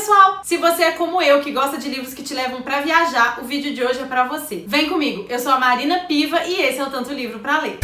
pessoal! Se você é como eu, que gosta de livros que te levam pra viajar, o vídeo de hoje é pra você. Vem comigo, eu sou a Marina Piva e esse é o Tanto Livro Pra Ler.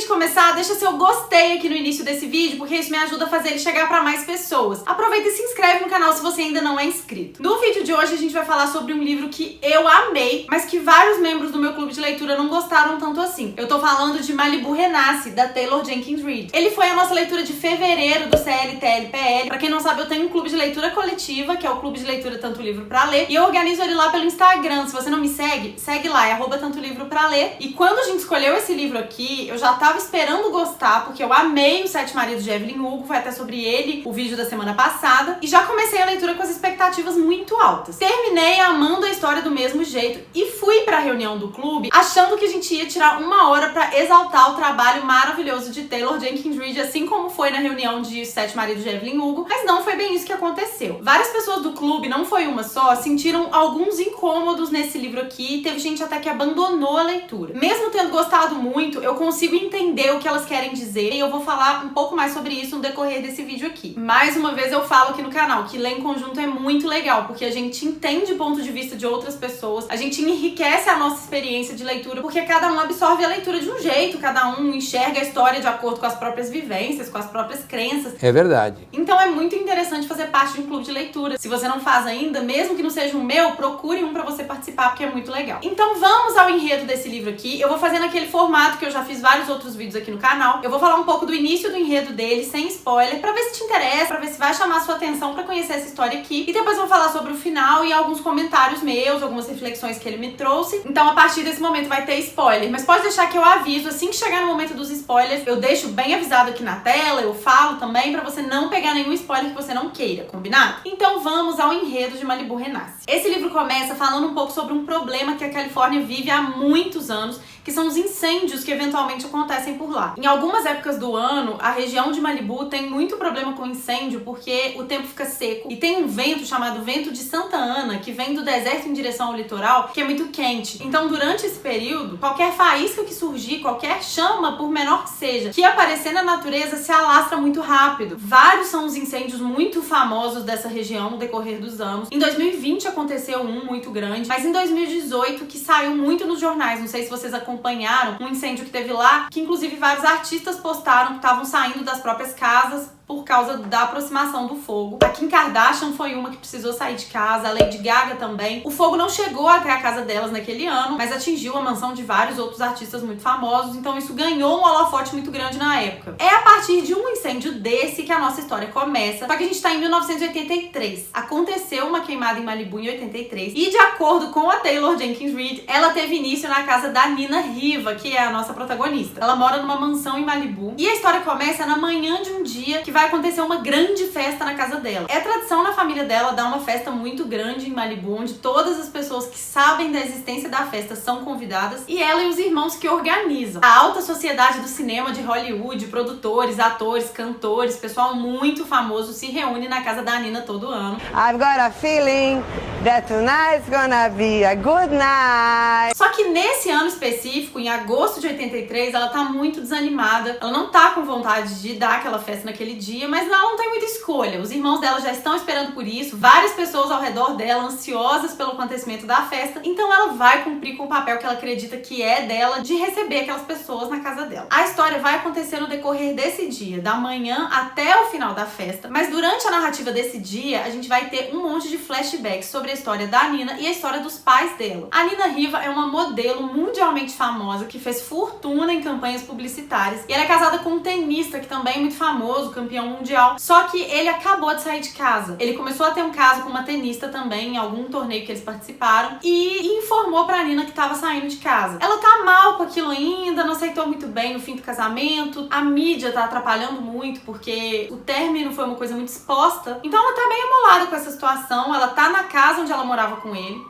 Começar, deixa seu gostei aqui no início desse vídeo, porque isso me ajuda a fazer ele chegar pra mais pessoas. Aproveita e se inscreve no canal se você ainda não é inscrito. No vídeo de hoje a gente vai falar sobre um livro que eu amei, mas que vários membros do meu clube de leitura não gostaram tanto assim. Eu tô falando de Malibu Renasce, da Taylor Jenkins Reid. Ele foi a nossa leitura de fevereiro do CLTLPL. Pra quem não sabe, eu tenho um clube de leitura coletiva, que é o Clube de Leitura Tanto Livro Pra Ler, e eu organizo ele lá pelo Instagram. Se você não me segue, segue lá, é @tantolivro-pra-ler. E quando a gente escolheu esse livro aqui, eu já tava esperando gostar, porque eu amei Os Sete Maridos de Evelyn Hugo, foi até sobre ele o vídeo da semana passada, e já comecei a leitura com as expectativas muito altas. Terminei amando a história do mesmo jeito e fui pra reunião do clube achando que a gente ia tirar uma hora pra exaltar o trabalho maravilhoso de Taylor Jenkins Reid, assim como foi na reunião de Os Sete Maridos de Evelyn Hugo, mas não foi bem isso que aconteceu. Várias pessoas do clube, não foi uma só, sentiram alguns incômodos nesse livro aqui, teve gente até que abandonou a leitura. Mesmo tendo gostado muito, eu consigo entender o que elas querem dizer e eu vou falar um pouco mais sobre isso no decorrer desse vídeo aqui. Mais uma vez eu falo aqui no canal que ler em conjunto é muito legal, porque a gente entende o ponto de vista de outras pessoas, a gente enriquece a nossa experiência de leitura, porque cada um absorve a leitura de um jeito, cada um enxerga a história de acordo com as próprias vivências, com as próprias crenças. É verdade. Então é muito interessante fazer parte de um clube de leitura. Se você não faz ainda, mesmo que não seja o meu, procure um pra você participar, porque é muito legal. Então vamos ao enredo desse livro aqui. Eu vou fazer naquele formato que eu já fiz vários outros vídeos aqui no canal. Eu vou falar um pouco do início do enredo dele, sem spoiler, pra ver se te interessa, pra ver se vai chamar a sua atenção pra conhecer essa história aqui. E depois eu vou falar sobre o final e alguns comentários meus, algumas reflexões que ele me trouxe. Então a partir desse momento vai ter spoiler, mas pode deixar que eu aviso, assim que chegar no momento dos spoilers, eu deixo bem avisado aqui na tela, eu falo também pra você não pegar nenhum spoiler que você não queira, combinado? Então vamos ao enredo de Malibu Renasce. Esse livro começa falando um pouco sobre um problema que a Califórnia vive há muitos anos, que são os incêndios que eventualmente acontecem por lá. Em algumas épocas do ano, a região de Malibu tem muito problema com incêndio porque o tempo fica seco e tem um vento chamado vento de Santa Ana, que vem do deserto em direção ao litoral, que é muito quente. Então, durante esse período, qualquer faísca que surgir, qualquer chama, por menor que seja, que aparecer na natureza se alastra muito rápido. Vários são os incêndios muito famosos dessa região no decorrer dos anos. Em 2020 aconteceu um muito grande, mas em 2018 que saiu muito nos jornais, não sei se vocês acompanharam, um incêndio que teve lá, que inclusive vários artistas postaram que estavam saindo das próprias casas por causa da aproximação do fogo. A Kim Kardashian foi uma que precisou sair de casa, a Lady Gaga também. O fogo não chegou até a casa delas naquele ano, mas atingiu a mansão de vários outros artistas muito famosos, então isso ganhou um holofote muito grande na época. É a partir de um incêndio desse que a nossa história começa, só que a gente tá em 1983. Aconteceu uma queimada em Malibu em 83 e, de acordo com a Taylor Jenkins Reid, ela teve início na casa da Nina Riva, que é a nossa protagonista. Ela mora numa mansão em Malibu e a história começa na manhã de um dia que vai acontecer uma grande festa na casa dela. É tradição na família dela dar uma festa muito grande em Malibu, onde todas as pessoas que sabem da existência da festa são convidadas e ela e os irmãos que organizam. A alta sociedade do cinema de Hollywood, produtores, atores, cantores, pessoal muito famoso se reúne na casa da Nina todo ano. I've got a feeling that tonight's gonna be a good night. Só que nesse ano específico, em agosto de 83, ela tá muito desanimada. Ela não tá com vontade de dar aquela festa naquele dia, mas ela não tem muita escolha. Os irmãos dela já estão esperando por isso, várias pessoas ao redor dela ansiosas pelo acontecimento da festa, então ela vai cumprir com o papel que ela acredita que é dela de receber aquelas pessoas na casa dela. A história vai acontecer no decorrer desse dia, da manhã até o final da festa, mas durante a narrativa desse dia, a gente vai ter um monte de flashbacks sobre a história da Nina e a história dos pais dela. A Nina Riva é uma modelo mundialmente famosa que fez fortuna em campanhas publicitárias e ela é casada com um tenista que também é muito famoso, campeão mundial, só que ele acabou de sair de casa. Ele começou a ter um caso com uma tenista também, em algum torneio que eles participaram, e informou pra Nina que tava saindo de casa. Ela tá mal com aquilo ainda, não aceitou muito bem o fim do casamento, a mídia tá atrapalhando muito, porque o término foi uma coisa muito exposta, então ela tá bem amolada com essa situação, ela tá na casa onde ela morava com ele.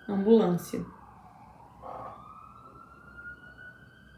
Ambulância.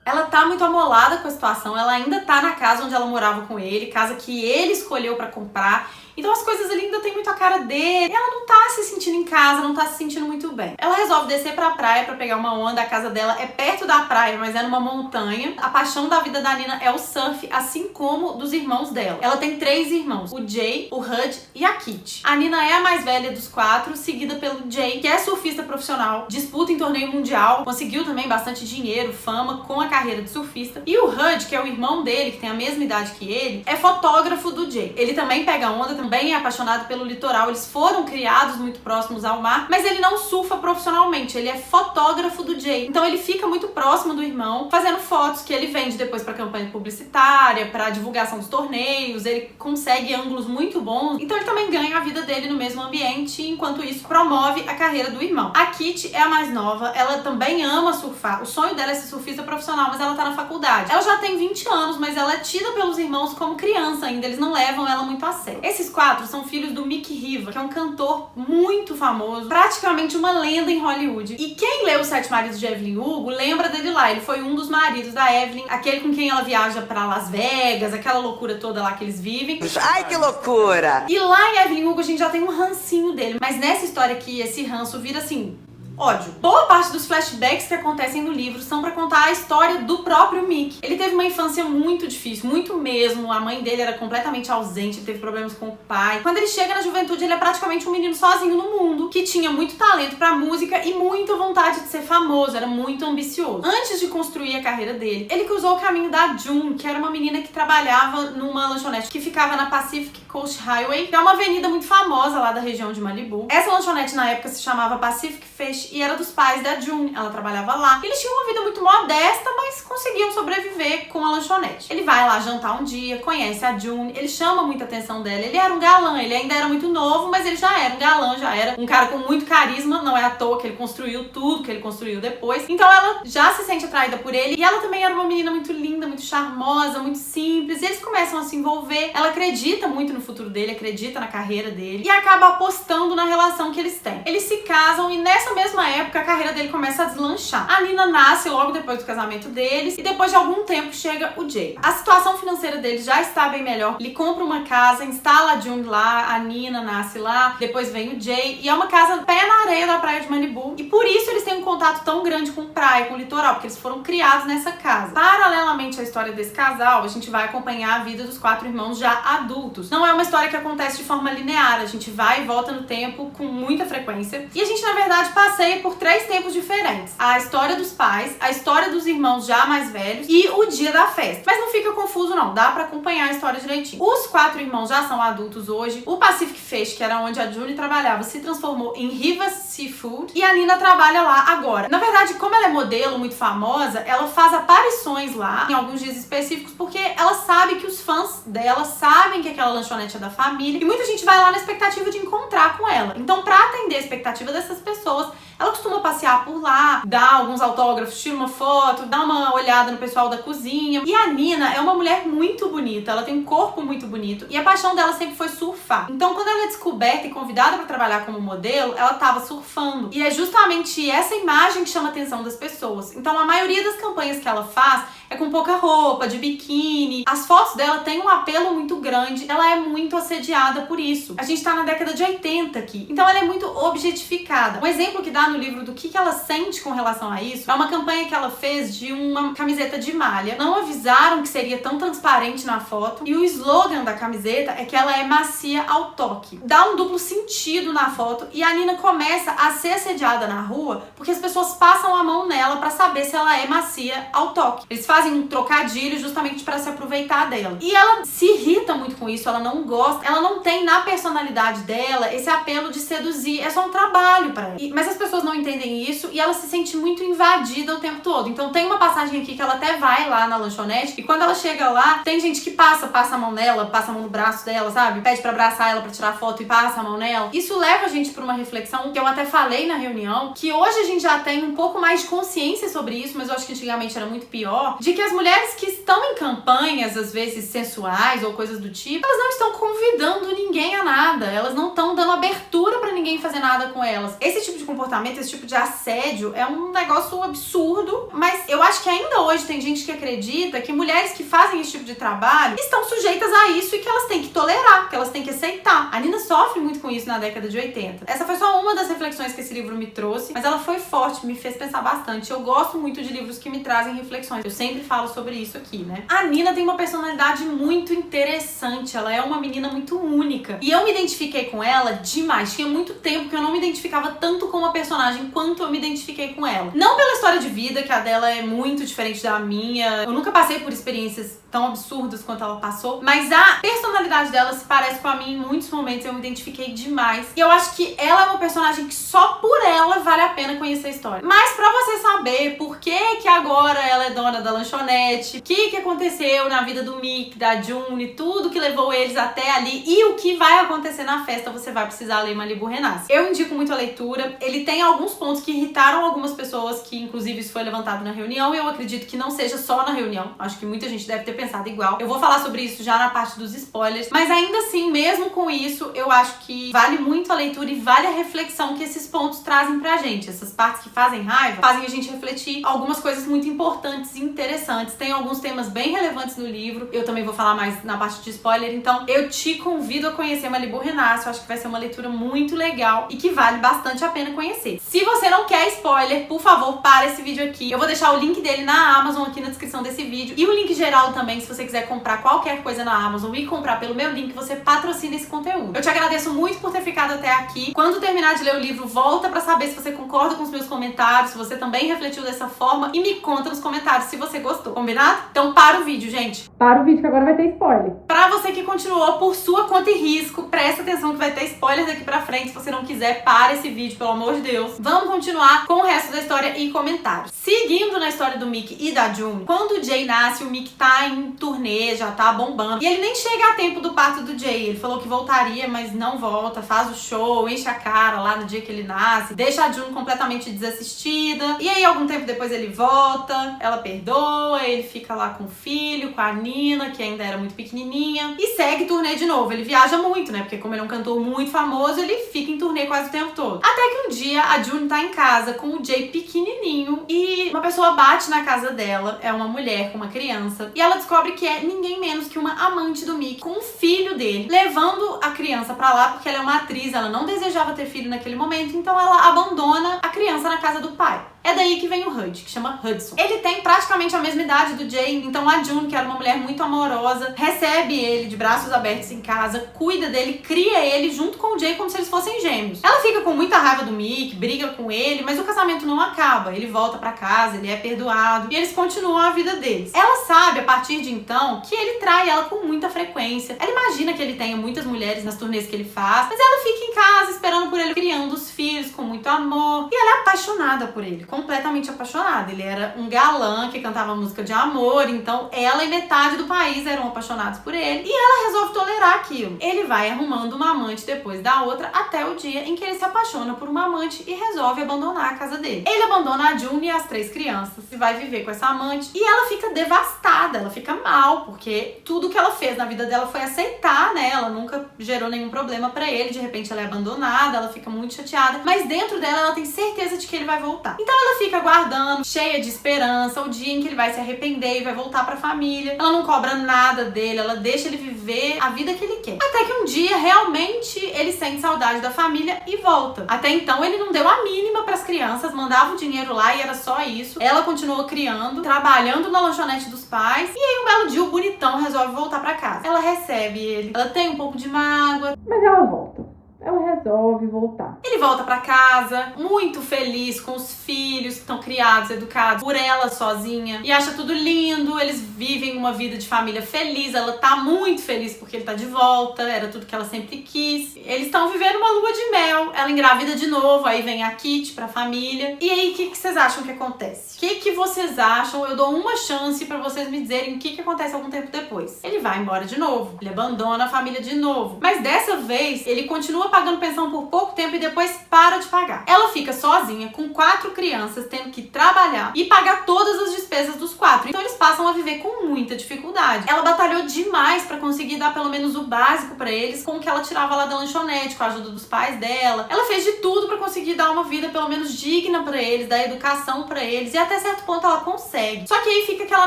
Ela tá muito amolada com a situação, ela ainda tá na casa onde ela morava com ele, casa que ele escolheu pra comprar. Então as coisas ali ainda tem muito a cara dele. E ela não tá se sentindo em casa, não tá se sentindo muito bem. Ela resolve descer pra praia pra pegar uma onda. A casa dela é perto da praia, mas é numa montanha. A paixão da vida da Nina é o surf, assim como dos irmãos dela. Ela tem 3 irmãos, o Jay, o Hud e a Kitty. A Nina é a mais velha dos 4, seguida pelo Jay, que é surfista profissional, disputa em torneio mundial, conseguiu também bastante dinheiro, fama com a carreira de surfista. E o Hud, que é o irmão dele, que tem a mesma idade que ele, é fotógrafo do Jay. Ele também pega onda, também é apaixonado pelo litoral. Eles foram criados muito próximos ao mar, mas ele não surfa profissionalmente, ele é fotógrafo do Jay. Então ele fica muito próximo do irmão, fazendo fotos que ele vende depois pra campanha publicitária, pra divulgação dos torneios. Ele consegue ângulos muito bons, então ele também ganha a vida dele no mesmo ambiente, enquanto isso promove a carreira do irmão. A Kitty é a mais nova, ela também ama surfar. O sonho dela é ser surfista profissional, mas ela tá na faculdade. Ela já tem 20 anos, mas ela é tida pelos irmãos como criança ainda, eles não levam ela muito a sério. Esses 4 são filhos do Mickey Riva, que é um cantor muito famoso, praticamente uma lenda em Hollywood. E quem leu Os 7 Maridos de Evelyn Hugo lembra dele lá. Ele foi um dos maridos da Evelyn, aquele com quem ela viaja pra Las Vegas, aquela loucura toda lá que eles vivem. Ai, que loucura! E lá em Evelyn Hugo a gente já tem um rancinho dele, mas nessa história aqui, esse ranço vira assim... ódio. Boa parte dos flashbacks que acontecem no livro são pra contar a história do próprio Mickey. Ele teve uma infância muito difícil, muito mesmo. A mãe dele era completamente ausente, ele teve problemas com o pai. Quando ele chega na juventude, ele é praticamente um menino sozinho no mundo, que tinha muito talento pra música e muita vontade de ser famoso, era muito ambicioso. Antes de construir a carreira dele, ele cruzou o caminho da June, que era uma menina que trabalhava numa lanchonete que ficava na Pacific Coast Highway, que é uma avenida muito famosa lá da região de Malibu. Essa lanchonete na época se chamava Pacific Fish e era dos pais da June, ela trabalhava lá. Eles tinham uma vida muito modesta, mas conseguiam sobreviver com a lanchonete. Ele vai lá jantar um dia, conhece a June, ele chama muita atenção dela, ele era um galã, ele ainda era muito novo, mas ele já era um galã, já era um cara com muito carisma, não é à toa que ele construiu tudo que ele construiu depois. Então ela já se sente atraída por ele, e ela também era uma menina muito linda, muito charmosa, muito simples, e eles começam a se envolver. Ela acredita muito no futuro dele, acredita na carreira dele, e acaba apostando na relação que eles têm. Eles se casam, e nessa mesma época a carreira dele começa a deslanchar. A Nina nasce logo depois do casamento deles e depois de algum tempo chega o Jay. A situação financeira dele já está bem melhor. Ele compra uma casa, instala a June lá, a Nina nasce lá, depois vem o Jay e é uma casa pé na areia da praia de Malibu. E por isso eles têm um contato tão grande com praia, com o litoral, porque eles foram criados nessa casa. Paralelamente à história desse casal, a gente vai acompanhar a vida dos 4 irmãos já adultos. Não é uma história que acontece de forma linear, a gente vai e volta no tempo com muita frequência. E a gente, na verdade, passeia por 3 tempos diferentes. A história dos pais, a história dos irmãos já mais velhos e o dia da festa. Mas não fica confuso não, dá pra acompanhar a história direitinho. Os 4 irmãos já são adultos hoje. O Pacific Fish, que era onde a June trabalhava, se transformou em Riva Seafood e a Nina trabalha lá agora. Na verdade, como ela é modelo muito famosa, ela faz aparições lá em alguns dias específicos porque ela sabe que os fãs dela sabem que aquela lanchonete é da família e muita gente vai lá na expectativa de encontrar com ela. Então, pra atender a expectativa dessas pessoas, ela costuma passear por lá, dar alguns autógrafos, tira uma foto, dá uma olhada no pessoal da cozinha. E a Nina é uma mulher muito bonita, ela tem um corpo muito bonito e a paixão dela sempre foi surfar. Então, quando ela é descoberta e convidada para trabalhar como modelo, ela tava surfando. E é justamente essa imagem que chama a atenção das pessoas. Então, a maioria das campanhas que ela faz é com pouca roupa, de biquíni. As fotos dela têm um apelo muito grande, ela é muito assediada por isso. A gente tá na década de 80 aqui, então ela é muito objetificada. Um exemplo que dá no livro do que ela sente com relação a isso é uma campanha que ela fez de uma camiseta de malha. Não avisaram que seria tão transparente na foto e o slogan da camiseta é que ela é macia ao toque. Dá um duplo sentido na foto e a Nina começa a ser assediada na rua porque as pessoas passam a mão nela pra saber se ela é macia ao toque. Eles fazem um trocadilho justamente pra se aproveitar dela. E ela se irrita muito com isso, ela não gosta, ela não tem na personalidade dela esse apelo de seduzir, é só um trabalho pra ela. Mas as pessoas não entendem isso e ela se sente muito invadida o tempo todo. Então tem uma passagem aqui que ela até vai lá na lanchonete e quando ela chega lá, tem gente que passa a mão nela, passa a mão no braço dela, sabe? Pede pra abraçar ela, pra tirar foto e passa a mão nela. Isso leva a gente pra uma reflexão que eu até falei na reunião, que hoje a gente já tem um pouco mais de consciência sobre isso, mas eu acho que antigamente era muito pior, de que as mulheres que estão em campanhas, às vezes sensuais ou coisas do tipo, elas não estão convidando ninguém a nada, elas não estão dando abertura pra ninguém fazer nada com elas. Esse tipo de comportamento, esse tipo de assédio é um negócio absurdo, mas eu acho que ainda hoje tem gente que acredita que mulheres que fazem esse tipo de trabalho estão sujeitas a isso e que elas têm que tolerar, que elas têm que aceitar. A Nina sofre muito com isso na década de 80. Essa foi só uma das reflexões que esse livro me trouxe, mas ela foi forte, me fez pensar bastante. Eu gosto muito de livros que me trazem reflexões. Eu sempre falo sobre isso aqui, né? A Nina tem uma personalidade muito interessante, ela é uma menina muito única. E eu me identifiquei com ela demais. Tinha muito tempo que eu não me identificava tanto com uma personagem quanto eu me identifiquei com ela. Não pela história de vida, que a dela é muito diferente da minha. Eu nunca passei por experiências tão absurdas quanto ela passou, mas a personalidade dela se parece com a minha em muitos momentos. Eu me identifiquei demais. E eu acho que ela é uma personagem que só por ela vale a pena conhecer a história. Mas pra você saber por que agora ela é dona da lanchonete, o que aconteceu na vida do Mickey, da June, tudo que levou eles até ali e o que vai acontecer na festa, você vai precisar ler Malibu Renasce. Eu indico muito a leitura. Ele tem alguns pontos que irritaram algumas pessoas, que inclusive isso foi levantado na reunião, e eu acredito que não seja só na reunião. Acho que muita gente deve ter pensado igual. Eu vou falar sobre isso já na parte dos spoilers, mas ainda assim, mesmo com isso, eu acho que vale muito a leitura e vale a reflexão que esses pontos trazem pra gente. Essas partes que fazem raiva fazem a gente refletir algumas coisas muito importantes e interessantes. Tem alguns temas bem relevantes no livro. Eu também vou falar mais na parte de spoiler, então eu te convido a conhecer Malibu Renasce. Eu acho que vai ser uma leitura muito legal e que vale bastante a pena conhecer. Se você não quer spoiler, por favor, para esse vídeo aqui. Eu vou deixar o link dele na Amazon aqui na descrição desse vídeo e o link geral também, se você quiser comprar qualquer coisa na Amazon e comprar pelo meu link, você patrocina esse conteúdo. Eu te agradeço muito por ter ficado até aqui. Quando terminar de ler o livro, volta pra saber se você concorda com os meus comentários, se você também refletiu dessa forma, e me conta nos comentários se você gostou. Combinado? Então para o vídeo, gente. Para o vídeo que agora vai ter spoiler. Pra você que continuou por sua conta e risco, presta atenção que vai ter spoiler daqui pra frente. Se você não quiser, para esse vídeo, pelo amor de Deus. Vamos continuar com o resto da história e comentários. Seguindo na história do Mickey e da June, quando o Jay nasce, o Mickey tá em turnê, já tá bombando. E ele nem chega a tempo do parto do Jay. Ele falou que voltaria, mas não volta. Faz o show, enche a cara lá no dia que ele nasce. Deixa a June completamente desassistida. E aí, algum tempo depois, ele volta. Ela perdoa, ele fica lá com o filho, com a Nina, que ainda era muito pequenininha. E segue turnê de novo. Ele viaja muito, né? Porque como ele é um cantor muito famoso, ele fica em turnê quase o tempo todo. Até que um dia, a June tá em casa com o Jay pequenininho e uma pessoa bate na casa dela. É uma mulher com uma criança. E ela descobre que é ninguém menos que uma amante do Mickey, com o filho dele, levando a criança pra lá porque ela é uma atriz, ela não desejava ter filho naquele momento, então ela abandona a criança na casa do pai. É daí que vem o Hud, que chama Hudson. Ele tem praticamente a mesma idade do Jay, então a June, que era uma mulher muito amorosa, recebe ele de braços abertos em casa, cuida dele, cria ele junto com o Jay como se eles fossem gêmeos. Ela fica com muita raiva do Mickey, briga com ele, mas o casamento não acaba. Ele volta pra casa, ele é perdoado e eles continuam a vida deles. Ela sabe, a partir de então, que ele trai ela com muita frequência. Ela imagina que ele tenha muitas mulheres nas turnês que ele faz, mas ela fica em casa esperando por ele, criando os filhos com muito amor. E ela é apaixonada por ele, completamente apaixonada. Ele era um galã que cantava música de amor, então ela e metade do país eram apaixonados por ele, e ela resolve tolerar aquilo. Ele vai arrumando uma amante depois da outra, até o dia em que ele se apaixona por uma amante e resolve abandonar a casa dele. Ele abandona a June e as 3 crianças e vai viver com essa amante, e ela fica devastada, ela fica mal, porque tudo que ela fez na vida dela foi aceitar, né? Ela nunca gerou nenhum problema pra ele, de repente ela é abandonada, ela fica muito chateada, mas dentro dela ela tem certeza de que ele vai voltar. Então ela fica aguardando, cheia de esperança, o dia em que ele vai se arrepender e vai voltar pra família. Ela não cobra nada dele, ela deixa ele viver a vida que ele quer. Até que um dia, realmente, ele sente saudade da família e volta. Até então, ele não deu a mínima pras crianças, mandava o dinheiro lá e era só isso. Ela continuou criando, trabalhando na lanchonete dos pais, e aí um belo dia o bonitão resolve voltar pra casa. Ela recebe ele, ela tem um pouco de mágoa, mas ela volta. Ela resolve voltar. Ele volta pra casa, muito feliz com os filhos que estão criados, educados por ela sozinha, e acha tudo lindo. Eles vivem uma vida de família feliz. Ela tá muito feliz porque ele tá de volta, era tudo que ela sempre quis. Eles estão vivendo uma lua de mel. Ela engravida de novo, aí vem a Kitty pra família. E aí, o que vocês acham que acontece? O que vocês acham? Eu dou uma chance pra vocês me dizerem o que acontece algum tempo depois. Ele vai embora de novo, ele abandona a família de novo, mas dessa vez ele continua continua pagando pensão por pouco tempo e depois para de pagar. Ela fica sozinha com 4 crianças, tendo que trabalhar e pagar todas as despesas dos 4. Então eles passam a viver com muita dificuldade. Ela batalhou demais pra conseguir dar pelo menos o básico pra eles, com o que ela tirava lá da lanchonete, com a ajuda dos pais dela. Ela fez de tudo pra conseguir dar uma vida pelo menos digna pra eles, dar educação pra eles, e até certo ponto ela consegue. Só que aí fica aquela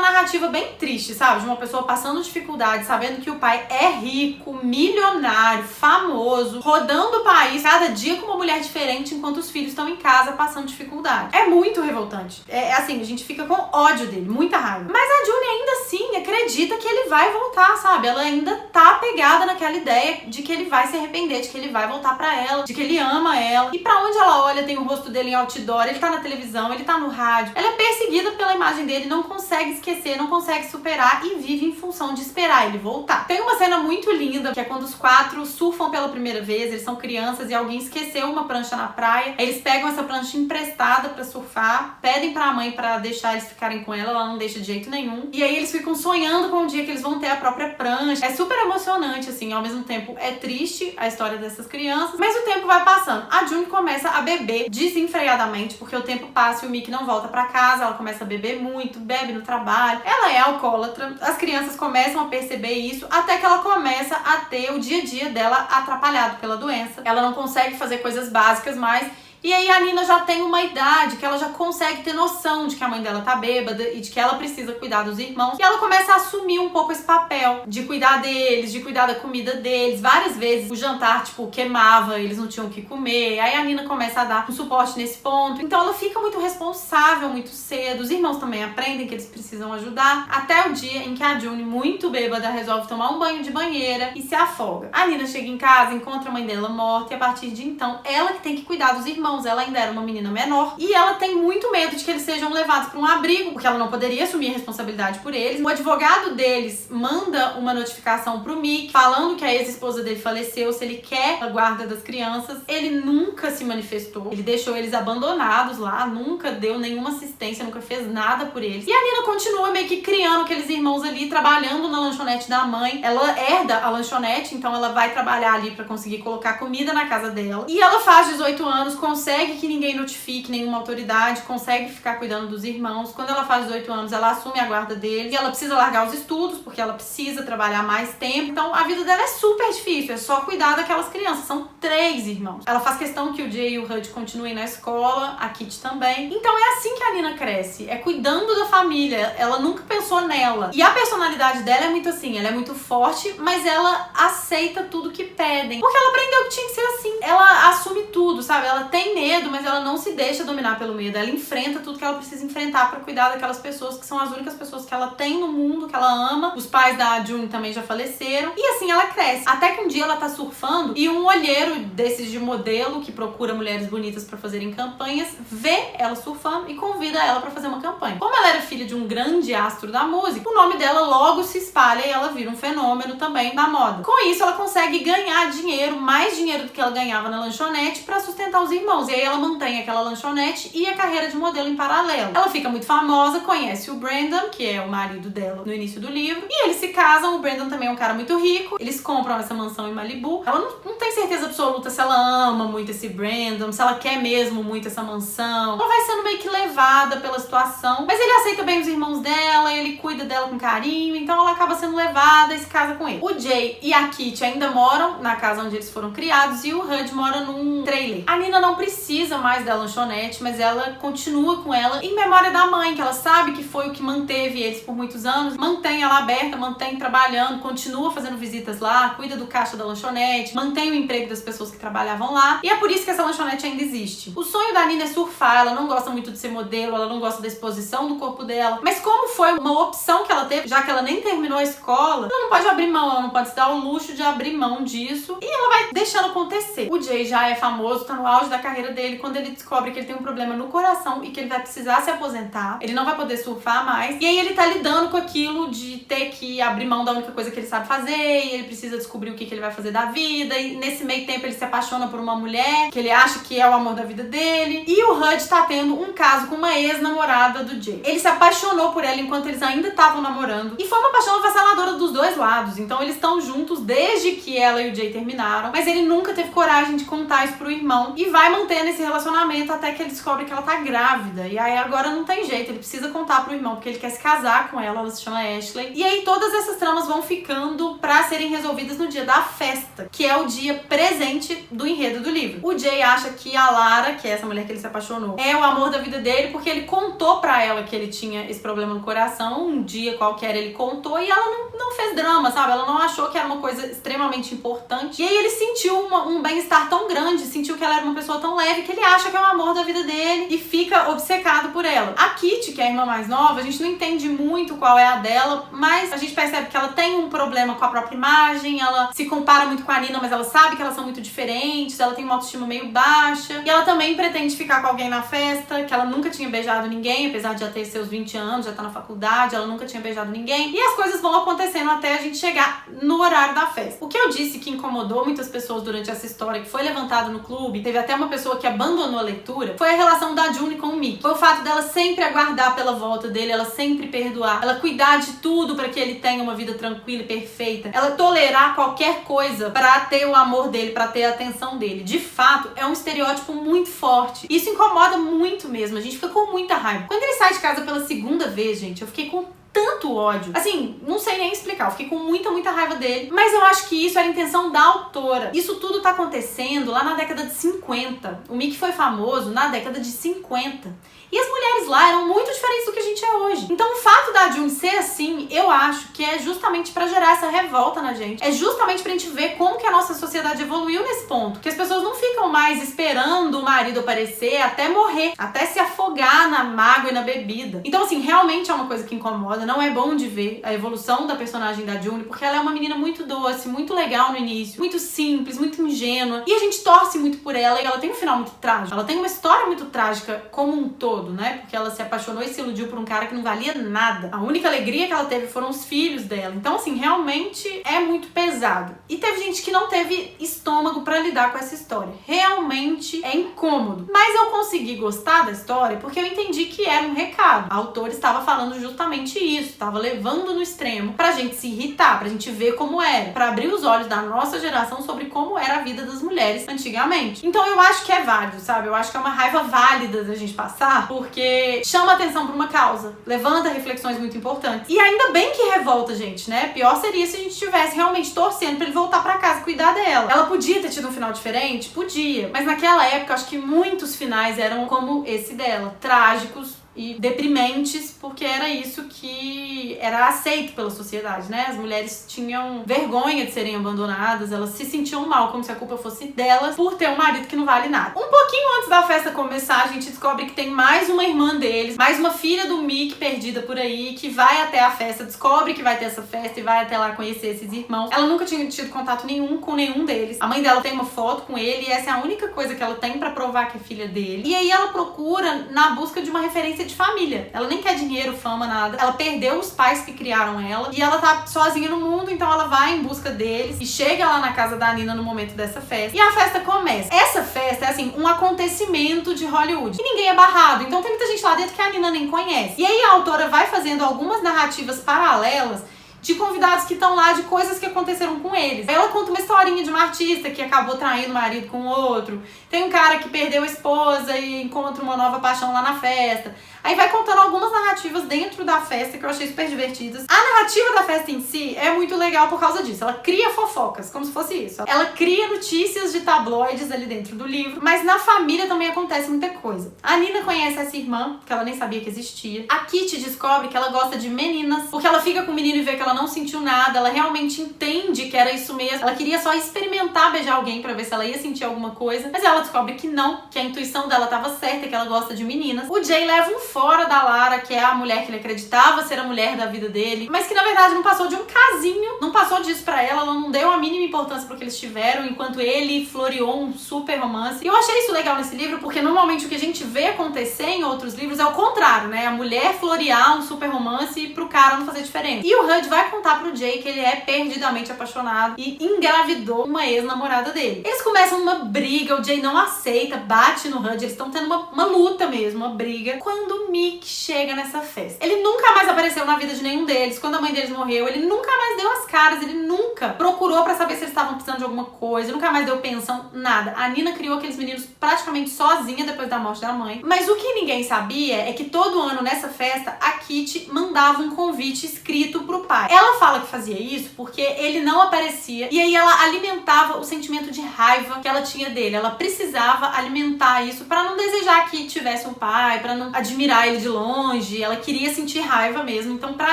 narrativa bem triste, sabe? De uma pessoa passando dificuldade, sabendo que o pai é rico, milionário, famoso, rodando o país, cada dia com uma mulher diferente, enquanto os filhos estão em casa passando dificuldade. É muito revoltante. É assim, a gente fica com ódio dele, muita raiva. Mas a June ainda assim acredita que ele vai voltar, sabe? Ela ainda tá apegada naquela ideia de que ele vai se arrepender, de que ele vai voltar pra ela, de que ele ama ela. E pra onde ela olha, tem o rosto dele em outdoor, ele tá na televisão, ele tá no rádio. Ela é perseguida pela imagem dele, não consegue esquecer, não consegue superar e vive em função de esperar ele voltar. Tem uma cena muito linda, que é quando os 4 surfam pela primeira vez, eles são crianças e alguém esqueceu uma prancha na praia. Eles pegam essa prancha emprestada pra surfar, pedem pra mãe pra deixar eles ficarem com ela não deixa de jeito nenhum. E aí eles ficam sonhando com o dia que eles vão ter a própria prancha. É super emocionante, assim, ao mesmo tempo é triste a história dessas crianças, mas o tempo vai passando. A June começa a beber desenfreadamente, porque o tempo passa e o Mickey não volta pra casa, ela começa a beber muito, bebe no trabalho, ela é alcoólatra, as crianças começam a perceber isso, até que ela começa a ter o dia a dia dela atrapalhado pela doença. Ela não consegue fazer coisas básicas mais. E aí a Nina já tem uma idade que ela já consegue ter noção de que a mãe dela tá bêbada e de que ela precisa cuidar dos irmãos. E ela começa a assumir um pouco esse papel de cuidar deles, de cuidar da comida deles. Várias vezes o jantar, tipo, queimava, eles não tinham o que comer. Aí a Nina começa a dar um suporte nesse ponto. Então ela fica muito responsável muito cedo. Os irmãos também aprendem que eles precisam ajudar. Até o dia em que a June, muito bêbada, resolve tomar um banho de banheira e se afoga. A Nina chega em casa, encontra a mãe dela morta e a partir de então, ela que tem que cuidar dos irmãos. Ela ainda era uma menina menor e ela tem muito medo de que eles sejam levados para um abrigo, porque ela não poderia assumir a responsabilidade por eles. O advogado deles manda uma notificação pro Mickey falando que a ex-esposa dele faleceu, se ele quer a guarda das crianças. Ele nunca se manifestou, ele deixou eles abandonados lá, nunca deu nenhuma assistência, nunca fez nada por eles. E a Nina continua meio que criando aqueles irmãos ali, trabalhando na lanchonete da mãe. Ela herda a lanchonete, então ela vai trabalhar ali para conseguir colocar comida na casa dela. E ela faz 18 anos, consegue que ninguém notifique nenhuma autoridade, consegue ficar cuidando dos irmãos. Quando ela faz 18 anos, ela assume a guarda deles e ela precisa largar os estudos, porque ela precisa trabalhar mais tempo. Então a vida dela é super difícil, é só cuidar daquelas crianças. São 3 irmãos. Ela faz questão que o Jay e o Hud continuem na escola, a Kitty também. Então é assim que a Nina cresce, é cuidando da família. Ela nunca pensou nela. E a personalidade dela é muito assim, ela é muito forte, mas ela aceita tudo que pedem, porque ela aprendeu que tinha que ser assim. Ela assume tudo, sabe? Ela tem medo, mas ela não se deixa dominar pelo medo. Ela enfrenta tudo que ela precisa enfrentar pra cuidar daquelas pessoas que são as únicas pessoas que ela tem no mundo, que ela ama. Os pais da June também já faleceram. E assim ela cresce. Até que um dia ela tá surfando e um olheiro desses de modelo que procura mulheres bonitas pra fazerem campanhas vê ela surfando e convida ela pra fazer uma campanha. Como ela era filha de um grande astro da música, o nome dela logo se espalha e ela vira um fenômeno também da moda. Com isso, ela consegue ganhar dinheiro, mais dinheiro do que ela ganhava na lanchonete, pra sustentar os irmãos. E aí ela mantém aquela lanchonete e a carreira de modelo em paralelo. Ela fica muito famosa, conhece o Brandon, que é o marido dela no início do livro, e eles se casam. O Brandon também é um cara muito rico. Eles compram essa mansão em Malibu. Ela não tem certeza absoluta se ela ama muito esse Brandon, se ela quer mesmo muito essa mansão. Ela vai sendo meio que levada pela situação, mas ele aceita bem os irmãos dela, ele cuida dela com carinho, então ela acaba sendo levada e se casa com ele. O Jay e a Kitty ainda moram na casa onde eles foram criados e o Hud mora num trailer. A Nina não precisa mais da lanchonete, mas ela continua com ela em memória da mãe, que ela sabe que foi o que manteve eles por muitos anos, mantém ela aberta, mantém trabalhando, continua fazendo visitas lá, cuida do caixa da lanchonete, mantém o emprego das pessoas que trabalhavam lá, e é por isso que essa lanchonete ainda existe. O sonho da Nina é surfar, ela não gosta muito de ser modelo, ela não gosta da exposição do corpo dela, mas como foi uma opção que ela teve, já que ela nem terminou a escola, ela não pode abrir mão, ela não pode se dar o luxo de abrir mão disso, e ela vai deixando acontecer. O Jay já é famoso, tá no auge da carreira dele, quando ele descobre que ele tem um problema no coração e que ele vai precisar se aposentar, ele não vai poder surfar mais, e aí ele ele tá lidando com aquilo de ter que abrir mão da única coisa que ele sabe fazer, e ele precisa descobrir o que ele vai fazer da vida, e nesse meio tempo ele se apaixona por uma mulher que ele acha que é o amor da vida dele. E o Hud tá tendo um caso com uma ex-namorada do Jay. Ele se apaixonou por ela enquanto eles ainda estavam namorando, e foi uma paixão avassaladora dos dois lados. Então eles estão juntos desde que ela e o Jay terminaram, mas ele nunca teve coragem de contar isso pro irmão, e vai mantendo esse relacionamento até que ele descobre que ela tá grávida. E aí agora não tem jeito, ele precisa contar pro irmão porque ele quer se casar com ela se chama Ashley. E aí todas essas tramas vão ficando pra serem resolvidas no dia da festa, que é o dia presente do enredo do livro. O Jay acha que a Lara, que é essa mulher que ele se apaixonou, é o amor da vida dele, porque ele contou pra ela que ele tinha esse problema no coração, um dia qualquer ele contou, e ela não fez drama, sabe? Ela não achou que era uma coisa extremamente importante. E aí ele sentiu um bem-estar tão grande, sentiu que ela era uma pessoa tão leve, que ele acha que é o amor da vida dele e fica obcecado por ela. A Kitty, que é a irmã mais nova, a gente não entende muito qual é a dela, mas a gente percebe que ela tem um problema com a própria imagem, ela se compara muito com a Nina, mas ela sabe que elas são muito diferentes, ela tem uma autoestima meio baixa, e ela também pretende ficar com alguém na festa, que ela nunca tinha beijado ninguém, apesar de já ter seus 20 anos, já tá na faculdade, ela nunca tinha beijado ninguém, e as coisas vão acontecendo até a gente chegar no horário da festa. O que eu disse que incomodou muitas pessoas durante essa história, que foi levantado no clube, teve até uma pessoa que abandonou a leitura, foi a relação da June com o Mickey. Foi o fato dela sempre aguardar pela volta dele, ela sempre perdoar, ela cuidar de tudo pra que ele tenha uma vida tranquila e perfeita, ela tolerar qualquer coisa pra ter o amor dele, pra ter a atenção dele. De fato, é um estereótipo muito forte. Isso incomoda muito mesmo, a gente fica com muita raiva. Quando ele sai de casa pela segunda vez, gente, eu fiquei com tanto ódio. Assim, não sei nem explicar, eu fiquei com muita raiva dele, mas eu acho que isso era a intenção da autora. Isso tudo tá acontecendo lá na década de 50. O Mickey foi famoso na década de 50. E as mulheres lá eram muito diferentes do que a gente é hoje. Então o fato da June ser assim, eu acho que é justamente pra gerar essa revolta na gente. É justamente pra gente ver como que a nossa sociedade evoluiu nesse ponto. Que as pessoas não ficam mais esperando o marido aparecer até morrer, até se afogar na mágoa e na bebida. Então assim, realmente é uma coisa que incomoda. Não é bom de ver a evolução da personagem da June, porque ela é uma menina muito doce, muito legal no início, muito simples, muito ingênua. E a gente torce muito por ela, e ela tem um final muito trágico. Ela tem uma história muito trágica como um todo, né? Porque ela se apaixonou e se iludiu por um cara que não valia nada. A única alegria que ela teve foram os filhos dela. Então, assim, realmente é muito pesado. E teve gente que não teve estômago pra lidar com essa história. Realmente é incômodo. Mas eu consegui gostar da história porque eu entendi que era um recado. A autora estava falando justamente isso, estava levando no extremo pra gente se irritar, pra gente ver como era, pra abrir os olhos da nossa geração sobre como era a vida das mulheres antigamente. Então eu acho que é válido, sabe? Eu acho que é uma raiva válida da gente passar, porque chama atenção pra uma causa, levanta reflexões muito importantes. E ainda bem que revolta, gente, né? Pior seria se a gente estivesse realmente torcendo pra ele voltar pra casa e cuidar dela. Ela podia ter tido um final diferente? Podia. Mas naquela época, eu acho que muitos finais eram como esse dela, trágicos e deprimentes, porque era isso que era aceito pela sociedade, né? As mulheres tinham vergonha de serem abandonadas, elas se sentiam mal, como se a culpa fosse delas por ter um marido que não vale nada. Um pouquinho antes da festa começar, a gente descobre que tem mais uma irmã deles, mais uma filha do Mickey perdida por aí, que vai até a festa, descobre que vai ter essa festa e vai até lá conhecer esses irmãos. Ela nunca tinha tido contato nenhum com nenhum deles. A mãe dela tem uma foto com ele e essa é a única coisa que ela tem pra provar que é filha dele. E aí ela procura na busca de uma referência de família. Ela nem quer dinheiro, fama, nada. Ela perdeu os pais que criaram ela e ela tá sozinha no mundo, então ela vai em busca deles e chega lá na casa da Nina no momento dessa festa. E a festa começa. Essa festa é assim, um acontecimento de Hollywood. E ninguém é barrado, então tem muita gente lá dentro que a Nina nem conhece. E aí a autora vai fazendo algumas narrativas paralelas de convidados que estão lá, de coisas que aconteceram com eles. Ela conta uma historinha de uma artista que acabou traindo o marido com outro. Tem um cara que perdeu a esposa e encontra uma nova paixão lá na festa. Aí vai contando algumas narrativas dentro da festa que eu achei super divertidas. A narrativa da festa em si é muito legal por causa disso. Ela cria fofocas, como se fosse isso. Ela cria notícias de tabloides ali dentro do livro, mas na família também acontece muita coisa. A Nina conhece essa irmã, que ela nem sabia que existia. A Kitty descobre que ela gosta de meninas, porque ela fica com o menino e vê que ela não sentiu nada. Ela realmente entende que era isso mesmo. Ela queria só experimentar beijar alguém pra ver se ela ia sentir alguma coisa, mas ela descobre que não, que a intuição dela tava certa, que ela gosta de meninas. O Jay leva um fora da Lara, que é a mulher que ele acreditava ser a mulher da vida dele, mas que na verdade não passou de um casinho, não passou disso pra ela não deu a mínima importância pro que eles tiveram, enquanto ele floreou um super romance. E eu achei isso legal nesse livro, porque normalmente o que a gente vê acontecer em outros livros é o contrário, né? A mulher florear um super romance e pro cara não fazer diferença. E o Rudd vai contar pro Jay que ele é perdidamente apaixonado e engravidou uma ex-namorada dele. Eles começam uma briga, o Jay não aceita, bate no Rudd, eles estão tendo uma luta mesmo, uma briga. Quando o Mick chega nessa festa, ele nunca mais apareceu na vida de nenhum deles. Quando a mãe deles morreu, ele nunca mais deu as caras, ele nunca procurou pra saber se eles estavam precisando de alguma coisa, nunca mais deu pensão, nada. A Nina criou aqueles meninos praticamente sozinha depois da morte da mãe. Mas o que ninguém sabia é que todo ano nessa festa, a Kitty mandava um convite escrito pro pai. Ela fala que fazia isso porque ele não aparecia e aí ela alimentava o sentimento de raiva que ela tinha dele. Ela precisava alimentar isso pra não desejar que tivesse um pai, pra não admirar ele de longe. Ela queria sentir raiva mesmo. Então, pra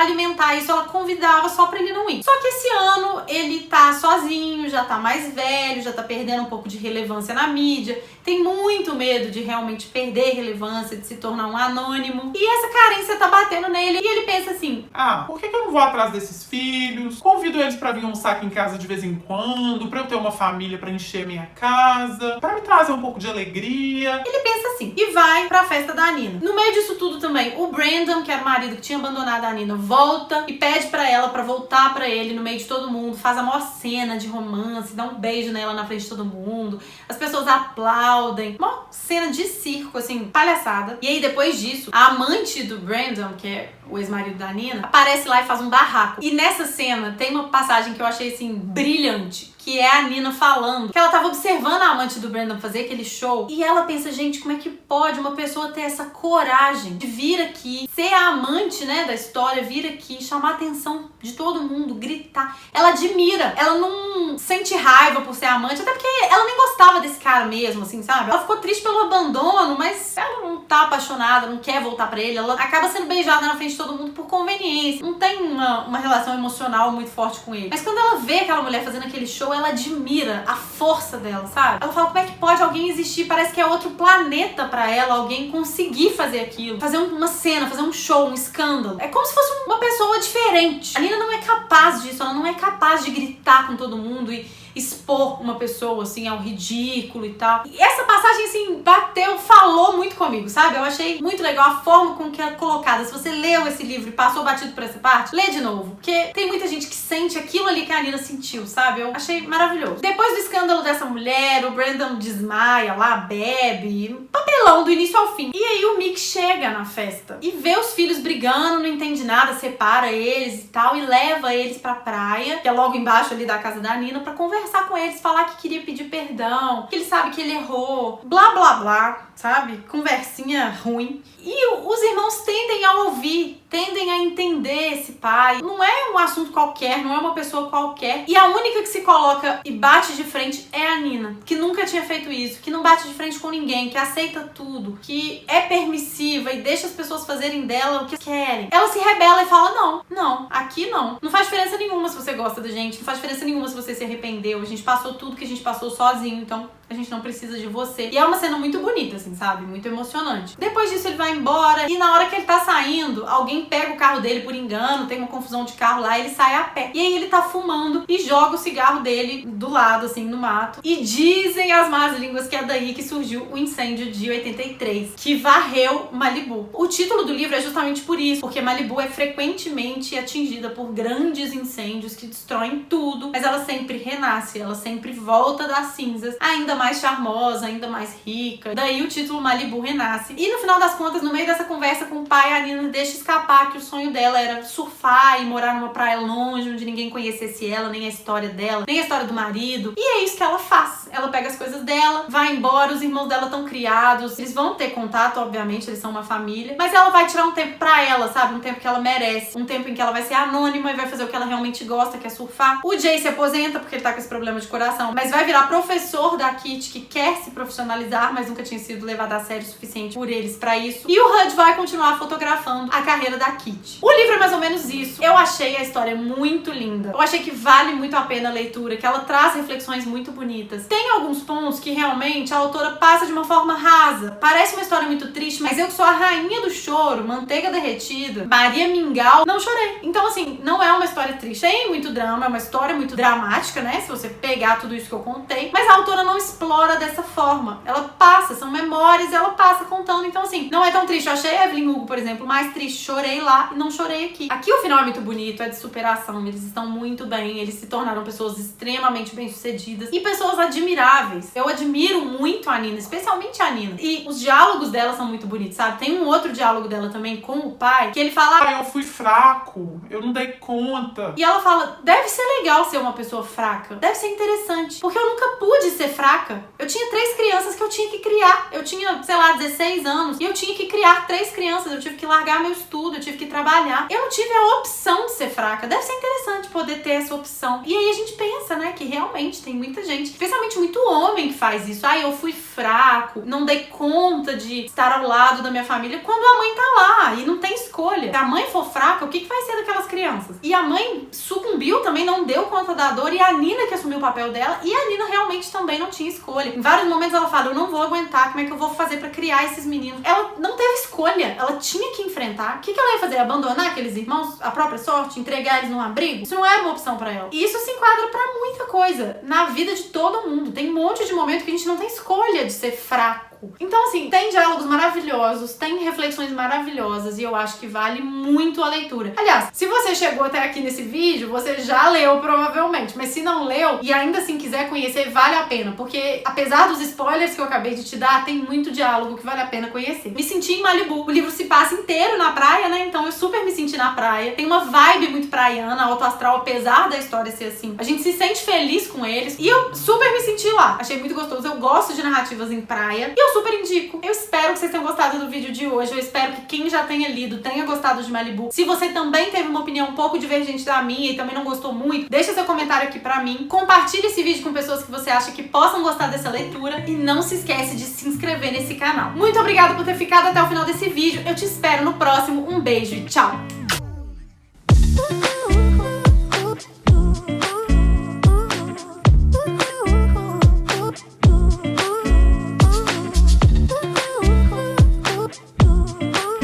alimentar isso, ela convidava só pra ele não ir. Só que esse ano ele tá sozinho, já tá mais velho, já tá perdendo um pouco de relevância na mídia, tem muito medo de realmente perder relevância, de se tornar um anônimo. E essa carência tá batendo nele e ele pensa assim: por que eu não vou atrás desses filhos? Convido eles pra vir almoçar aqui em casa de vez em quando, pra eu ter uma família pra encher minha casa, pra me trazer um pouco de alegria. Ele pensa assim e vai pra festa da Nina. No meio disso tudo também, o Brandon, que era o marido que tinha abandonado a Nina, volta e pede pra ela pra voltar pra ele no meio de todo mundo, faz a maior cena de romance, dá um beijo nela na frente de todo mundo, as pessoas aplaudem, uma cena de circo, assim, palhaçada. E aí depois disso, a amante do Brandon, que é o ex-marido da Nina, aparece lá e faz um barraco. E nessa cena tem uma passagem que eu achei, assim, brilhante, que é a Nina falando que ela tava observando a amante do Brandon fazer aquele show e ela pensa, gente, como é que pode uma pessoa ter essa coragem de vir aqui, ser a amante, né, da história, vir aqui, chamar a atenção de todo mundo, gritar. Ela admira, ela não sente raiva por ser amante, até porque ela nem gostava desse cara mesmo, assim, sabe? Ela ficou triste pelo abandono, mas ela não tá apaixonada, não quer voltar pra ele, ela acaba sendo beijada na frente de todo mundo por conveniência, não tem uma relação emocional muito forte com ele. Mas quando ela vê aquela mulher fazendo aquele show, ela admira a força dela, sabe? Ela fala, como é que pode alguém existir? Parece que é outro planeta pra ela, alguém conseguir fazer aquilo, fazer uma cena, fazer um show, um escândalo. É como se fosse uma pessoa diferente. A Nina não é capaz disso, ela não é capaz de gritar com todo mundo e expor uma pessoa, assim, ao ridículo e tal. E essa passagem, assim, bateu, falou muito comigo, sabe? Eu achei muito legal a forma com que é colocada. Se você leu esse livro e passou batido por essa parte, lê de novo. Porque tem muita gente que sente aquilo ali que a Nina sentiu, sabe? Eu achei maravilhoso. Depois do escândalo dessa mulher, o Brandon desmaia lá, bebe, papelão do início ao fim. E aí o Mick chega na festa e vê os filhos brigando, não entende nada, separa eles e tal, e leva eles pra praia, que é logo embaixo ali da casa da Nina, pra conversar com eles, falar que queria pedir perdão, que ele sabe que ele errou, blá blá blá, sabe? Conversinha ruim. E os irmãos tendem a ouvir, tendem a entender esse pai. Não é um assunto qualquer, não é uma pessoa qualquer. E a única que se coloca e bate de frente é a Nina, que nunca tinha feito isso, que não bate de frente com ninguém, que aceita tudo, que é permissiva e deixa as pessoas fazerem dela o que querem. Ela se rebela e fala, não, aqui não. Não faz diferença nenhuma se você gosta da gente, não faz diferença nenhuma se você se arrependeu. A gente passou tudo que a gente passou sozinho, então a gente não precisa de você. E é uma cena muito bonita, assim, sabe? Muito emocionante. Depois disso ele vai embora e na hora que ele tá saindo, alguém pega o carro dele por engano, tem uma confusão de carro lá, ele sai a pé. E aí ele tá fumando e joga o cigarro dele do lado, assim, no mato. E dizem as más línguas que é daí que surgiu o incêndio de 83, que varreu Malibu. O título do livro é justamente por isso, porque Malibu é frequentemente atingida por grandes incêndios que destroem tudo, mas ela sempre renasce, ela sempre volta das cinzas, ainda mais charmosa, ainda mais rica. Daí o título Malibu renasce. E no final das contas, no meio dessa conversa com o pai, a Nina deixa escapar que o sonho dela era surfar e morar numa praia longe, onde ninguém conhecesse ela, nem a história dela, nem a história do marido. E é isso que ela faz. Ela pega as coisas dela, vai embora, os irmãos dela estão criados, eles vão ter contato, obviamente, eles são uma família, mas ela vai tirar um tempo pra ela, sabe? Um tempo que ela merece, um tempo em que ela vai ser anônima e vai fazer o que ela realmente gosta, que é surfar. O Jay se aposenta porque ele tá com esse problema de coração, mas vai virar professor daqui Kitty, que quer se profissionalizar, mas nunca tinha sido levada a sério o suficiente por eles pra isso. E o HUD vai continuar fotografando a carreira da Kitty. O livro é mais ou menos isso. Eu achei a história muito linda. Eu achei que vale muito a pena a leitura, que ela traz reflexões muito bonitas. Tem alguns pontos que realmente a autora passa de uma forma rasa. Parece uma história muito triste, mas eu que sou a rainha do choro, manteiga derretida, Maria Mingau, não chorei. Então, assim, não é uma história triste. Tem muito drama, é uma história muito dramática, né? Se você pegar tudo isso que eu contei. Mas a autora não explora dessa forma. Ela passa, são memórias, ela passa contando. Então, assim, não é tão triste. Eu achei a Evelyn Hugo, por exemplo, mais triste. Chorei lá e não chorei aqui. Aqui o final é muito bonito, é de superação. Eles estão muito bem, eles se tornaram pessoas extremamente bem-sucedidas e pessoas admiráveis. Eu admiro muito a Nina, especialmente a Nina. E os diálogos dela são muito bonitos, sabe? Tem um outro diálogo dela também com o pai, que ele fala: "Ah, eu fui fraco, eu não dei conta." E ela fala: deve ser legal ser uma pessoa fraca, deve ser interessante, porque eu nunca pude ser fraca. Eu tinha 3 crianças que eu tinha que criar. Eu tinha, sei lá, 16 anos e eu tinha que criar 3 crianças. Eu tive que largar meu estudo, eu tive que trabalhar. Eu não tive a opção de ser fraca. Deve ser interessante poder ter essa opção. E aí a gente pensa, né, que realmente tem muita gente, especialmente muito homem, que faz isso. Ah, eu fui fraco, não dei conta de estar ao lado da minha família, quando a mãe tá lá e não tem escolha. Se a mãe for fraca, o que vai ser daquelas crianças? E a mãe sucumbiu também, não deu conta da dor, e a Nina que assumiu o papel dela, e a Nina realmente também não tinha escolha. Em vários momentos ela fala: eu não vou aguentar, como é que eu vou fazer pra criar esses meninos? Ela não teve escolha, ela tinha que enfrentar. O que ela ia fazer? Abandonar aqueles irmãos, a própria sorte, entregar eles num abrigo? Isso não era uma opção pra ela. E isso se enquadra pra muita coisa na vida de todo mundo. Tem um monte de momento que a gente não tem escolha de ser fraco. Então, assim, tem diálogos maravilhosos, tem reflexões maravilhosas e eu acho que vale muito a leitura. Aliás, se você chegou até aqui nesse vídeo, você já leu provavelmente, mas se não leu e ainda assim quiser conhecer, vale a pena, porque apesar dos spoilers que eu acabei de te dar, tem muito diálogo que vale a pena conhecer. Me senti em Malibu, o livro se passa inteiro na praia, né? Então eu super me senti na praia. Tem uma vibe muito praiana, alto astral, apesar da história ser assim. A gente se sente feliz com eles e eu super me senti lá. Achei muito gostoso, eu gosto de narrativas em praia e eu super indico. Eu espero que vocês tenham gostado do vídeo de hoje. Eu espero que quem já tenha lido tenha gostado de Malibu. Se você também teve uma opinião um pouco divergente da minha e também não gostou muito, deixa seu comentário aqui pra mim. Compartilhe esse vídeo com pessoas que você acha que possam gostar dessa leitura e não se esquece de se inscrever nesse canal. Muito obrigada por ter ficado até o final desse vídeo. Eu te espero no próximo. Um beijo e tchau!